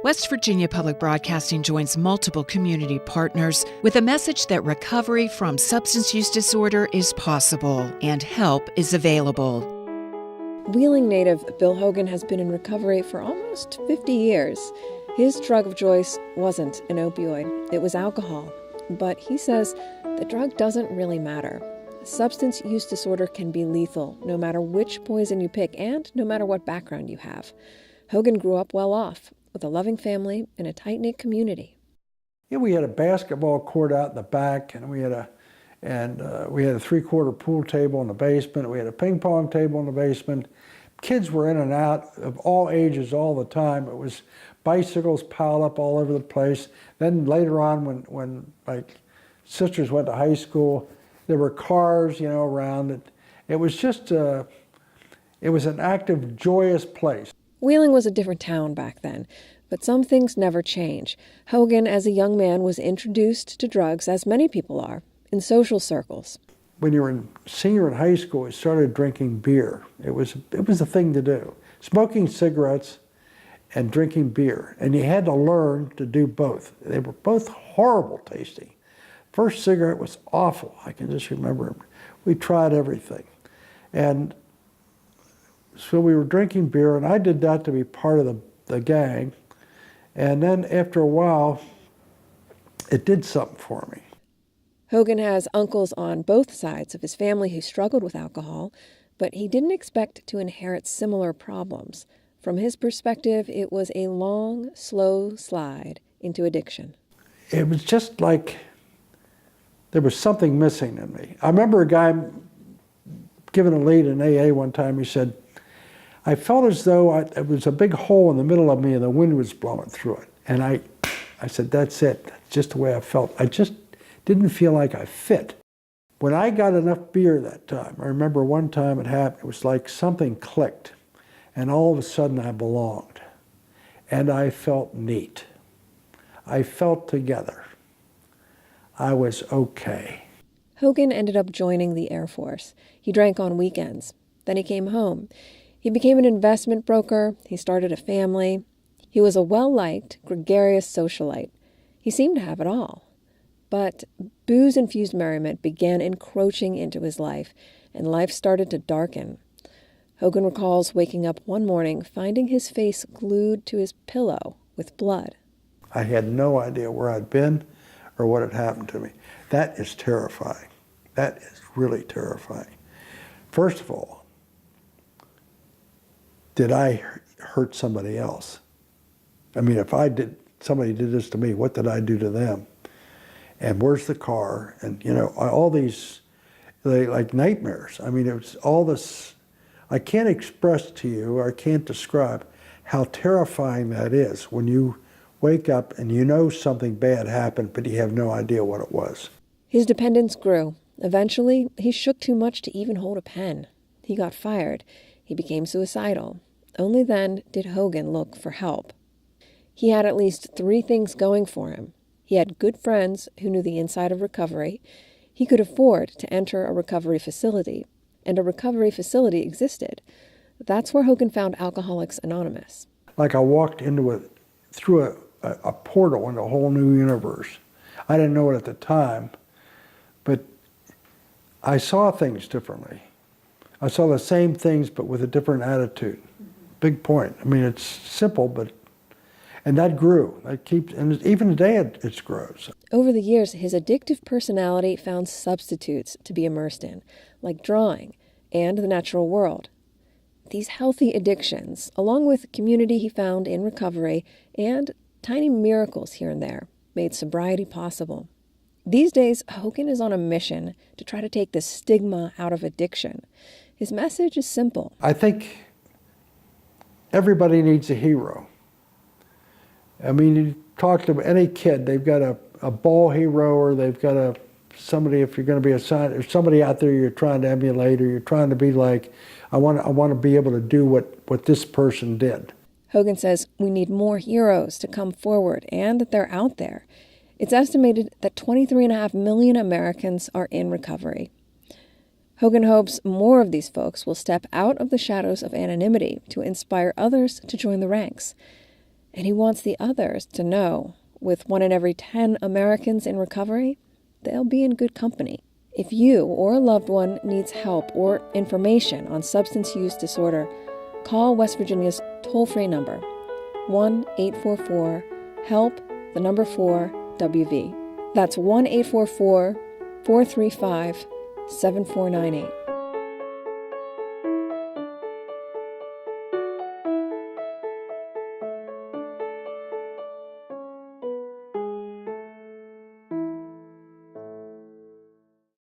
West Virginia Public Broadcasting joins multiple community partners with a message that recovery from substance use disorder is possible and help is available. Wheeling native Bill Hogan has been in recovery for almost 50 years. His drug of choice wasn't an opioid, it was alcohol. But he says the drug doesn't really matter. Substance use disorder can be lethal, no matter which poison you pick and no matter what background you have. Hogan grew up well off, with a loving family in a tight-knit community. Yeah, we had a basketball court out in the back, and we had a 3-quarter pool table in the basement. We had a ping pong table in the basement. Kids were in and out of all ages all the time. It was bicycles piled up all over the place. Then later on, when my sisters went to high school, there were cars, around it. It was just it was an active, joyous place. Wheeling was a different town back then, but some things never change. Hogan, as a young man, was introduced to drugs, as many people are, in social circles. When you were a senior in high school, we started drinking beer. It was a thing to do. Smoking cigarettes and drinking beer. And you had to learn to do both. They were both horrible tasting. First cigarette was awful. I can just remember. We tried everything. And so we were drinking beer, and I did that to be part of the gang. And then after a while, it did something for me. Hogan has uncles on both sides of his family who struggled with alcohol, but he didn't expect to inherit similar problems. From his perspective, it was a long, slow slide into addiction. It was just like there was something missing in me. I remember a guy giving a lead in AA one time. He said, I felt as though it was a big hole in the middle of me and the wind was blowing through it. And I said, that's it. That's just the way I felt. I just didn't feel like I fit. When I got enough beer that time, I remember one time it happened, it was like something clicked. And all of a sudden I belonged. And I felt neat. I felt together. I was okay. Hogan ended up joining the Air Force. He drank on weekends. Then he came home. He became an investment broker. He started a family. He was a well-liked, gregarious socialite. He seemed to have it all. But booze-infused merriment began encroaching into his life, and life started to darken. Hogan recalls waking up one morning, finding his face glued to his pillow with blood. I had no idea where I'd been or what had happened to me. That is terrifying. That is really terrifying. First of all, did I hurt somebody else? I mean, if somebody did this to me, what did I do to them? And where's the car? And, all these, like nightmares. I mean, it was all this, I can't express to you, or I can't describe how terrifying that is when you wake up and you know something bad happened, but you have no idea what it was. His dependence grew. Eventually, he shook too much to even hold a pen. He got fired. He became suicidal. Only then did Hogan look for help. He had at least 3 things going for him. He had good friends who knew the inside of recovery. He could afford to enter a recovery facility, and a recovery facility existed. That's where Hogan found Alcoholics Anonymous. Like I walked through a portal into a whole new universe. I didn't know it at the time, but I saw things differently. I saw the same things, but with a different attitude. Big point. I mean, it's simple, and that grew. And even today it grows. Over the years, his addictive personality found substitutes to be immersed in, like drawing and the natural world. These healthy addictions, along with community he found in recovery and tiny miracles here and there, made sobriety possible. These days, Hogan is on a mission to try to take the stigma out of addiction. His message is simple. I think everybody needs a hero. I mean, you talk to any kid, they've got a ball hero, or they've got somebody, if you're going to be or somebody out there you're trying to emulate, or you're trying to be like, I want to be able to do what this person did. Hogan says we need more heroes to come forward, and that they're out there. It's estimated that 23.5 million Americans are in recovery. Hogan hopes more of these folks will step out of the shadows of anonymity to inspire others to join the ranks. And he wants the others to know, with 1 in every 10 Americans in recovery, they'll be in good company. If you or a loved one needs help or information on substance use disorder, call West Virginia's toll-free number, 1-844-HELP, 4-WV. That's 1-844-435-7498.